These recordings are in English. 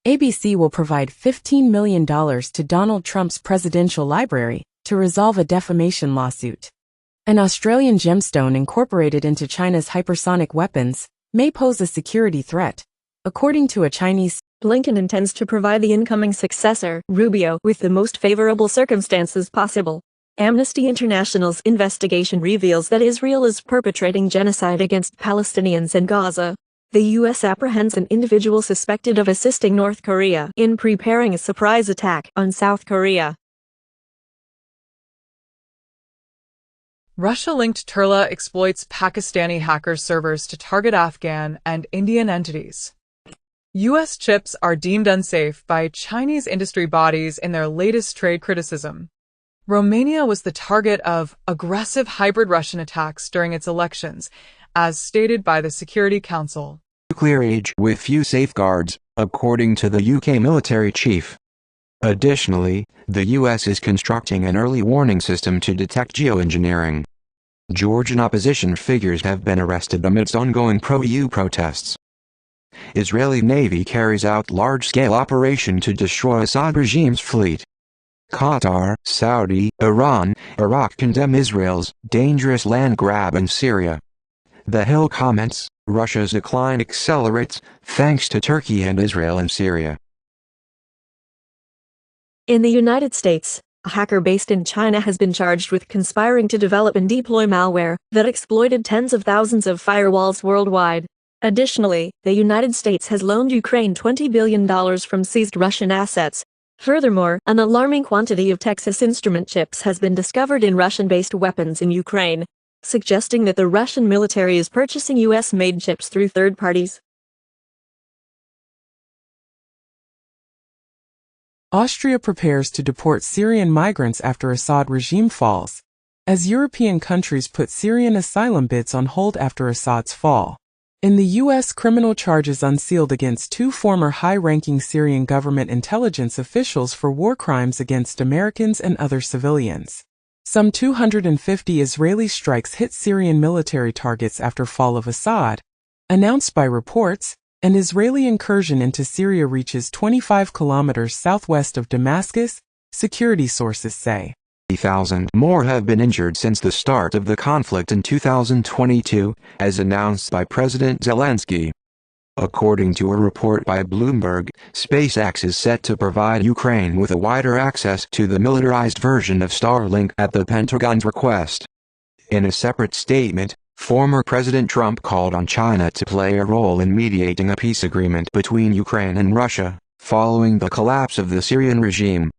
ABC will provide $15 million to Donald Trump's presidential library to resolve a defamation lawsuit. An Australian gemstone incorporated into China's hypersonic weapons may pose a security threat, according to a Chinese. Blinken intends to provide the incoming successor, Rubio, with the most favorable circumstances possible. Amnesty International's investigation reveals that Israel is perpetrating genocide against Palestinians in Gaza. The U.S. apprehends an individual suspected of assisting North Korea in preparing a surprise attack on South Korea. Russia-linked Turla exploits Pakistani hackers' servers to target Afghan and Indian entities. U.S. chips are deemed unsafe by Chinese industry bodies in their latest trade criticism. Romania was the target of aggressive hybrid Russian attacks during its elections, as stated by the Security Council. Nuclear age with few safeguards, according to the UK military chief. Additionally, the US is constructing an early warning system to detect geoengineering. Georgian opposition figures have been arrested amidst ongoing pro-EU protests. Israeli Navy carries out large-scale operation to destroy Assad regime's fleet. Qatar, Saudi, Iran, Iraq condemn Israel's dangerous land grab in Syria. The Hill comments, Russia's decline accelerates, thanks to Turkey and Israel in Syria. In the United States, a hacker based in China has been charged with conspiring to develop and deploy malware that exploited tens of thousands of firewalls worldwide. Additionally, the United States has loaned Ukraine $20 billion from seized Russian assets. Furthermore, an alarming quantity of Texas Instrument chips has been discovered in Russian-based weapons in Ukraine, suggesting that the Russian military is purchasing U.S.-made chips through third parties. Austria prepares to deport Syrian migrants after Assad regime falls, as European countries put Syrian asylum bids on hold after Assad's fall. In the U.S., criminal charges unsealed against two former high-ranking Syrian government intelligence officials for war crimes against Americans and other civilians. Some 250 Israeli strikes hit Syrian military targets after fall of Assad. Announced by reports, an Israeli incursion into Syria reaches 25 kilometers southwest of Damascus, security sources say. 30,000 more have been injured since the start of the conflict in 2022, as announced by President Zelensky. According to a report by Bloomberg, SpaceX is set to provide Ukraine with a wider access to the militarized version of Starlink at the Pentagon's request. In a separate statement, former President Trump called on China to play a role in mediating a peace agreement between Ukraine and Russia, following the collapse of the Syrian regime.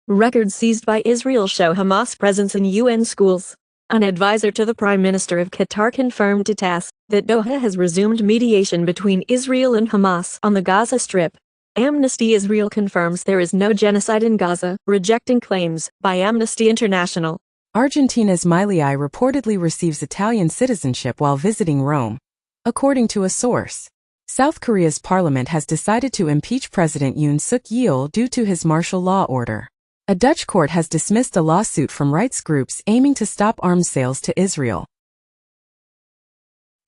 Records seized by Israel show Hamas presence in UN schools. An advisor to the Prime Minister of Qatar confirmed to TASS that Doha has resumed mediation between Israel and Hamas on the Gaza Strip. Amnesty Israel confirms there is no genocide in Gaza, rejecting claims by Amnesty International. Argentina's Milei reportedly receives Italian citizenship while visiting Rome. According to a source, South Korea's parliament has decided to impeach President Yoon Suk-yeol due to his martial law order. A Dutch court has dismissed a lawsuit from rights groups aiming to stop arms sales to Israel.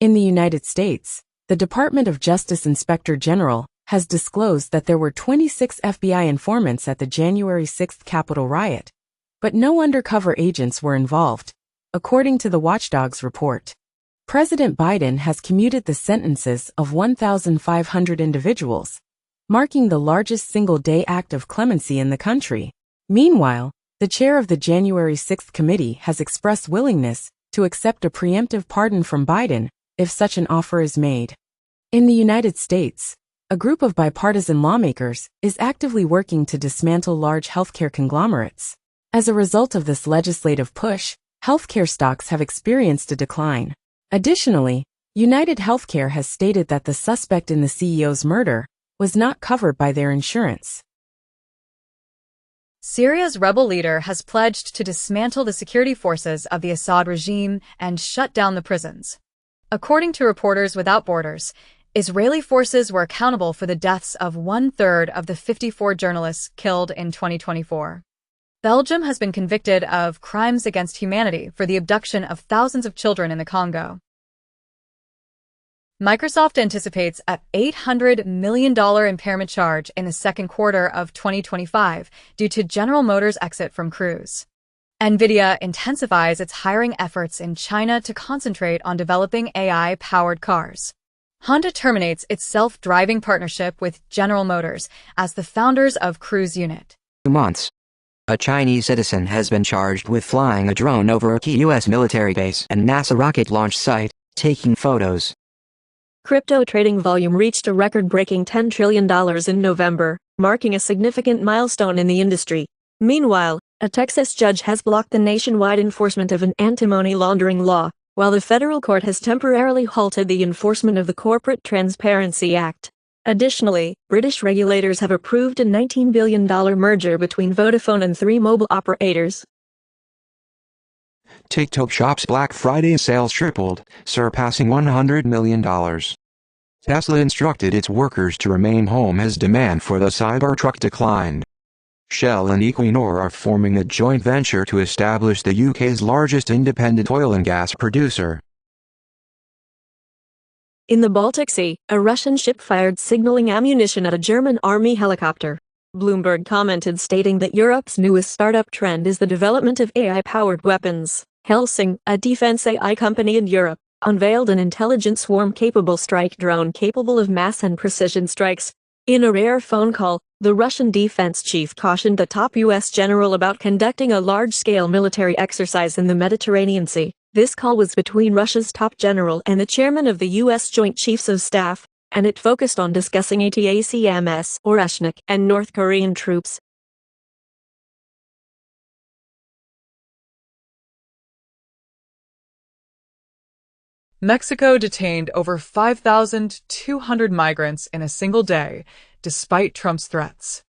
In the United States, the Department of Justice Inspector General has disclosed that there were 26 FBI informants at the January 6 Capitol riot, but no undercover agents were involved, according to the Watchdog's report. President Biden has commuted the sentences of 1,500 individuals, marking the largest single-day act of clemency in the country. Meanwhile, the chair of the January 6 committee has expressed willingness to accept a preemptive pardon from Biden if such an offer is made. In the United States, a group of bipartisan lawmakers is actively working to dismantle large healthcare conglomerates. As a result of this legislative push, healthcare stocks have experienced a decline. Additionally, United Healthcare has stated that the suspect in the CEO's murder was not covered by their insurance. Syria's rebel leader has pledged to dismantle the security forces of the Assad regime and shut down the prisons. According to Reporters Without Borders, Israeli forces were accountable for the deaths of 1/3 of the 54 journalists killed in 2024. Belgium has been convicted of crimes against humanity for the abduction of thousands of children in the Congo. Microsoft anticipates an $800 million impairment charge in the second quarter of 2025 due to General Motors' exit from Cruise. NVIDIA intensifies its hiring efforts in China to concentrate on developing AI-powered cars. Honda terminates its self-driving partnership with General Motors as the founders of Cruise unit. Months. A Chinese citizen has been charged with flying a drone over a key U.S. military base and NASA rocket launch site, taking photos. Crypto trading volume reached a record-breaking $10 trillion in November, marking a significant milestone in the industry. Meanwhile, a Texas judge has blocked the nationwide enforcement of an anti-money laundering law, while the federal court has temporarily halted the enforcement of the Corporate Transparency Act. Additionally, British regulators have approved a $19 billion merger between Vodafone and 3 mobile operators. TikTok Shop's Black Friday sales tripled, surpassing $100 million. Tesla instructed its workers to remain home as demand for the Cybertruck declined. Shell and Equinor are forming a joint venture to establish the UK's largest independent oil and gas producer. In the Baltic Sea, a Russian ship fired signaling ammunition at a German army helicopter. Bloomberg commented, stating that Europe's newest startup trend is the development of AI-powered weapons. Helsing, a defense AI company in Europe, unveiled an intelligent swarm-capable strike drone capable of mass and precision strikes. In a rare phone call, the Russian defense chief cautioned the top U.S. general about conducting a large-scale military exercise in the Mediterranean Sea. This call was between Russia's top general and the chairman of the U.S. Joint Chiefs of Staff, and it focused on discussing ATACMS, Oreshnik, and North Korean troops. Mexico detained over 5,200 migrants in a single day, despite Trump's threats.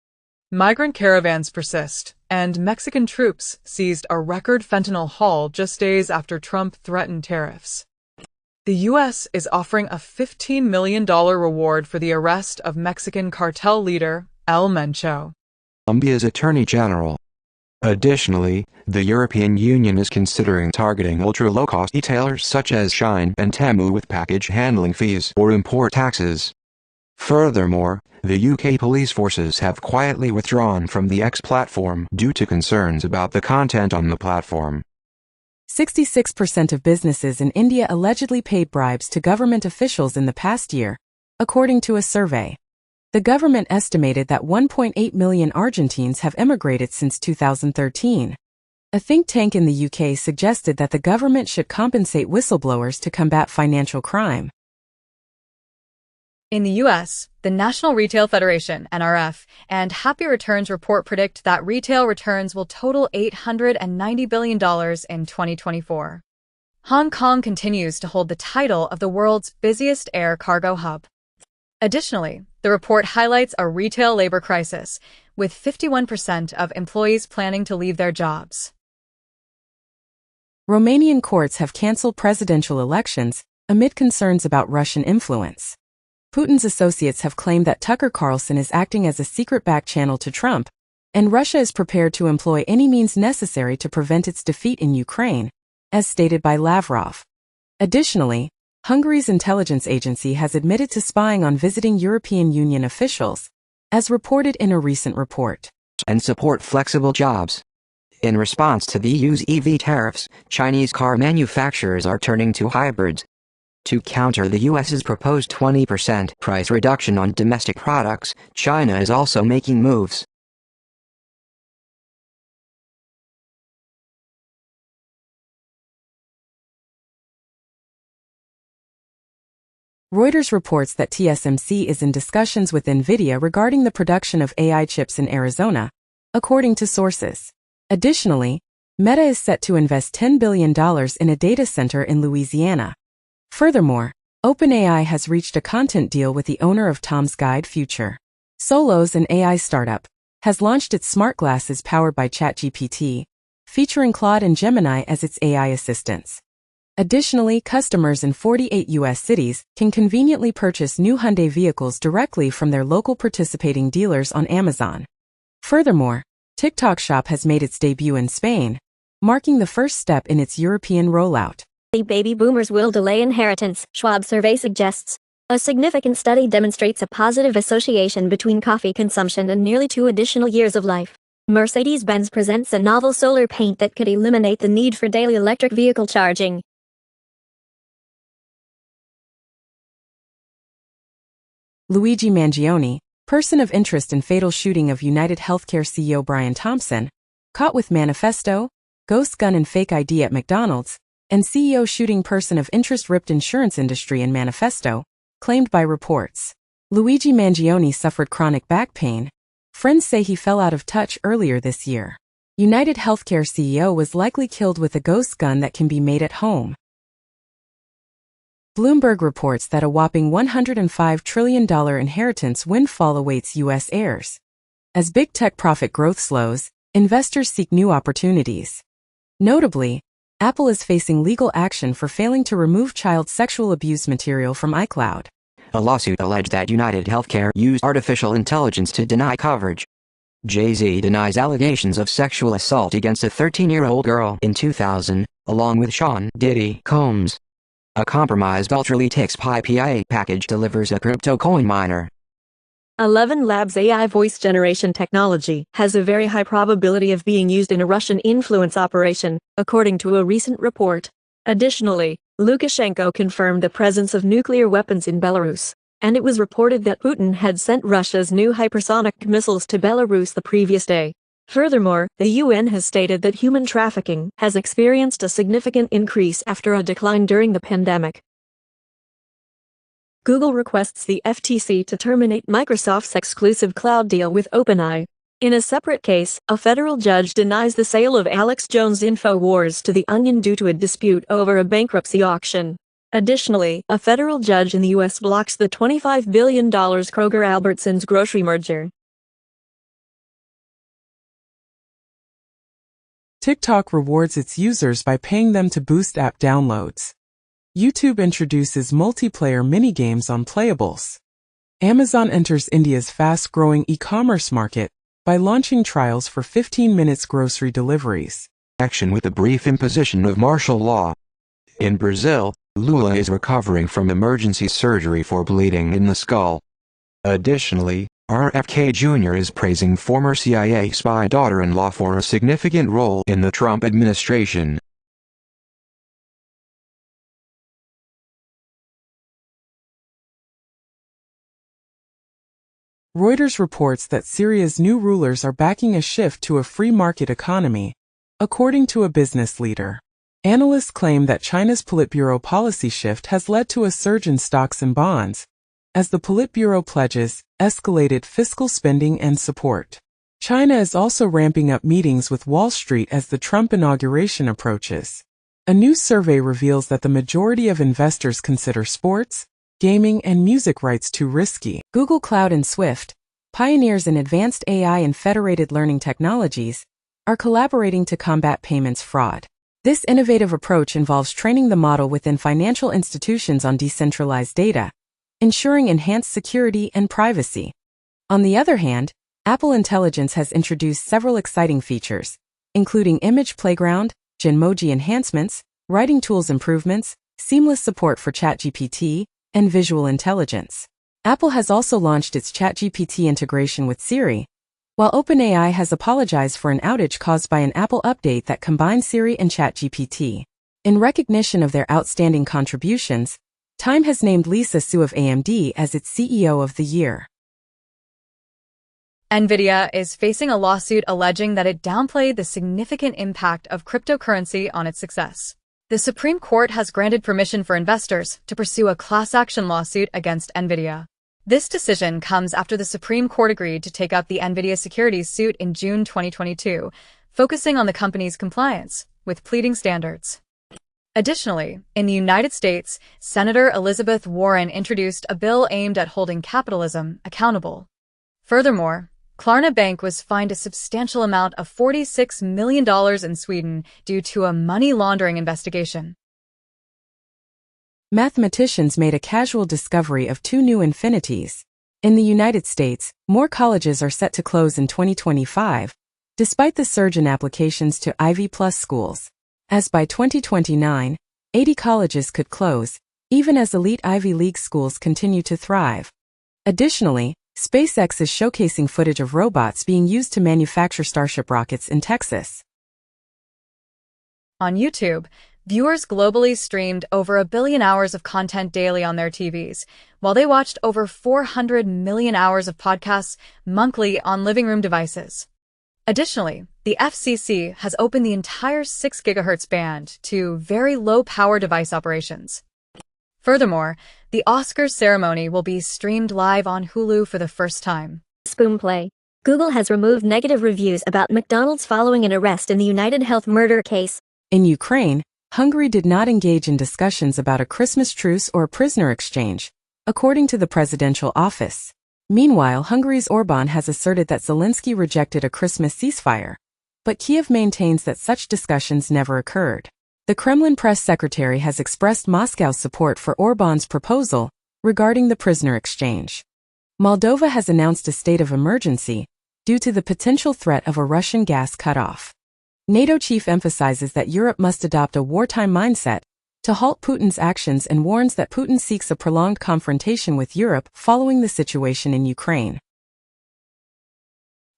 Migrant caravans persist, and Mexican troops seized a record fentanyl haul just days after Trump threatened tariffs. The U.S. is offering a $15 million reward for the arrest of Mexican cartel leader El Mencho. Colombia's Attorney General. Additionally, the European Union is considering targeting ultra-low-cost retailers such as Shein and Temu with package handling fees or import taxes. Furthermore, the UK police forces have quietly withdrawn from the X platform due to concerns about the content on the platform. 66% of businesses in India allegedly paid bribes to government officials in the past year, according to a survey. The government estimated that 1.8 million Argentines have emigrated since 2013. A think tank in the UK suggested that the government should compensate whistleblowers to combat financial crime. In the U.S., the National Retail Federation (NRF) and Happy Returns report predict that retail returns will total $890 billion in 2024. Hong Kong continues to hold the title of the world's busiest air cargo hub. Additionally, the report highlights a retail labor crisis, with 51% of employees planning to leave their jobs. Romanian courts have cancelled presidential elections amid concerns about Russian influence. Putin's associates have claimed that Tucker Carlson is acting as a secret back channel to Trump, and Russia is prepared to employ any means necessary to prevent its defeat in Ukraine, as stated by Lavrov. Additionally, Hungary's intelligence agency has admitted to spying on visiting European Union officials, as reported in a recent report. And support flexible jobs. In response to the EU's EV tariffs, Chinese car manufacturers are turning to hybrids. To counter the US's proposed 20% price reduction on domestic products, China is also making moves. Reuters reports that TSMC is in discussions with NVIDIA regarding the production of AI chips in Arizona, according to sources. Additionally, Meta is set to invest $10 billion in a data center in Louisiana. Furthermore, OpenAI has reached a content deal with the owner of Tom's Guide Future. Solos, an AI startup, has launched its smart glasses powered by ChatGPT, featuring Claude and Gemini as its AI assistants. Additionally, customers in 48 U.S. cities can conveniently purchase new Hyundai vehicles directly from their local participating dealers on Amazon. Furthermore, TikTok Shop has made its debut in Spain, marking the first step in its European rollout. Baby boomers will delay inheritance, Schwab survey suggests. A significant study demonstrates a positive association between coffee consumption and nearly 2 additional years of life. Mercedes-Benz presents a novel solar paint that could eliminate the need for daily electric vehicle charging. Luigi Mangione, person of interest in fatal shooting of United Healthcare CEO Brian Thompson, caught with manifesto, ghost gun and fake ID at McDonald's, and CEO shooting person of interest ripped insurance industry in manifesto, claimed by reports. Luigi Mangione suffered chronic back pain. Friends say he fell out of touch earlier this year. United Healthcare CEO was likely killed with a ghost gun that can be made at home. Bloomberg reports that a whopping $105 trillion inheritance windfall awaits U.S. heirs. As big tech profit growth slows, investors seek new opportunities. Notably, Apple is facing legal action for failing to remove child sexual abuse material from iCloud. A lawsuit alleged that United Healthcare used artificial intelligence to deny coverage. Jay-Z denies allegations of sexual assault against a 13-year-old girl in 2000, along with Sean Diddy Combs. A compromised Ultralytics PyPI package delivers a crypto coin miner. 11 Labs' AI voice generation technology has a very high probability of being used in a Russian influence operation, according to a recent report. Additionally, Lukashenko confirmed the presence of nuclear weapons in Belarus, and it was reported that Putin had sent Russia's new hypersonic missiles to Belarus the previous day. Furthermore, the UN has stated that human trafficking has experienced a significant increase after a decline during the pandemic. Google requests the FTC to terminate Microsoft's exclusive cloud deal with OpenAI. In a separate case, a federal judge denies the sale of Alex Jones' InfoWars to The Onion due to a dispute over a bankruptcy auction. Additionally, a federal judge in the U.S. blocks the $25 billion Kroger-Albertsons grocery merger. TikTok rewards its users by paying them to boost app downloads. YouTube introduces multiplayer minigames on playables. Amazon enters India's fast-growing e-commerce market by launching trials for 15 minutes grocery deliveries. Action with the brief imposition of martial law. In Brazil, Lula is recovering from emergency surgery for bleeding in the skull. Additionally, RFK Jr. is praising former CIA spy daughter-in-law for a significant role in the Trump administration. Reuters reports that Syria's new rulers are backing a shift to a free market economy, according to a business leader. Analysts claim that China's Politburo policy shift has led to a surge in stocks and bonds, as the Politburo pledges escalated fiscal spending and support. China is also ramping up meetings with Wall Street as the Trump inauguration approaches. A new survey reveals that the majority of investors consider sports, gaming, and music rights too risky. Google Cloud and Swift, pioneers in advanced AI and federated learning technologies, are collaborating to combat payments fraud. This innovative approach involves training the model within financial institutions on decentralized data, ensuring enhanced security and privacy. On the other hand, Apple Intelligence has introduced several exciting features, including image playground, Genmoji enhancements, writing tools improvements, seamless support for ChatGPT, and visual intelligence. Apple has also launched its ChatGPT integration with Siri, while OpenAI has apologized for an outage caused by an Apple update that combines Siri and ChatGPT. In recognition of their outstanding contributions, Time has named Lisa Su of AMD as its CEO of the year. NVIDIA is facing a lawsuit alleging that it downplayed the significant impact of cryptocurrency on its success. The Supreme Court has granted permission for investors to pursue a class action lawsuit against NVIDIA. This decision comes after the Supreme Court agreed to take up the NVIDIA securities suit in June 2022, focusing on the company's compliance with pleading standards. Additionally, in the United States, Senator Elizabeth Warren introduced a bill aimed at holding capitalism accountable. Furthermore, Klarna Bank was fined a substantial amount of $46 million in Sweden due to a money laundering investigation. Mathematicians made a casual discovery of 2 new infinities. In the United States, more colleges are set to close in 2025, despite the surge in applications to Ivy Plus schools. As by 2029, 80 colleges could close, even as elite Ivy League schools continue to thrive. Additionally, SpaceX is showcasing footage of robots being used to manufacture Starship rockets in Texas. On YouTube, viewers globally streamed over 1 billion hours of content daily on their TVs, while they watched over 400 million hours of podcasts monthly on living room devices. Additionally, the FCC has opened the entire 6 GHz band to very low-power device operations. Furthermore, the Oscars ceremony will be streamed live on Hulu for the first time. Spoonplay. Google has removed negative reviews about McDonald's following an arrest in the United Health murder case. In Ukraine, Hungary did not engage in discussions about a Christmas truce or a prisoner exchange, according to the presidential office. Meanwhile, Hungary's Orbán has asserted that Zelensky rejected a Christmas ceasefire, but Kiev maintains that such discussions never occurred. The Kremlin press secretary has expressed Moscow's support for Orbán's proposal regarding the prisoner exchange. Moldova has announced a state of emergency due to the potential threat of a Russian gas cutoff. NATO chief emphasizes that Europe must adopt a wartime mindset to halt Putin's actions and warns that Putin seeks a prolonged confrontation with Europe following the situation in Ukraine.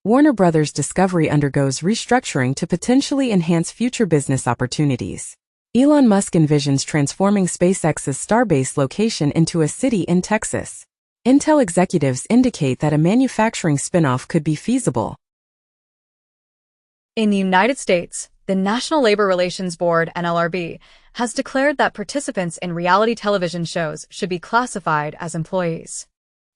Warner Bros. Discovery undergoes restructuring to potentially enhance future business opportunities. Elon Musk envisions transforming SpaceX's Starbase location into a city in Texas. Intel executives indicate that a manufacturing spin-off could be feasible. In the United States, the National Labor Relations Board, NLRB, has declared that participants in reality television shows should be classified as employees.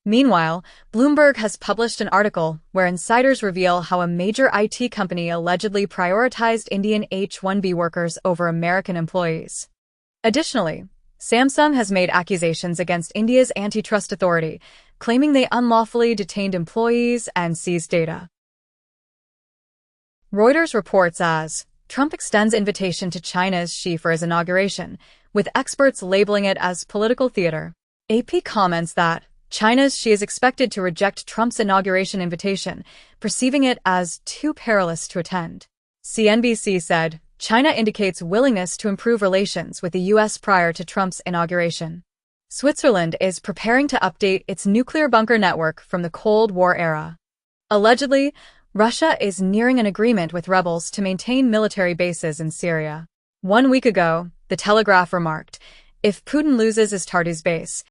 Meanwhile, Bloomberg has published an article where insiders reveal how a major IT company allegedly prioritized Indian H-1B workers over American employees. Additionally, Samsung has made accusations against India's antitrust authority, claiming they unlawfully detained employees and seized data. Reuters reports as Trump extends invitation to China's Xi for his inauguration, with experts labeling it as political theater. AP comments that China's Xi is expected to reject Trump's inauguration invitation, perceiving it as too perilous to attend. CNBC said, China indicates willingness to improve relations with the U.S. prior to Trump's inauguration. Switzerland is preparing to update its nuclear bunker network from the Cold War era. Allegedly, Russia is nearing an agreement with rebels to maintain military bases in Syria. 1 week ago, The Telegraph remarked, if Putin loses his Tartus base,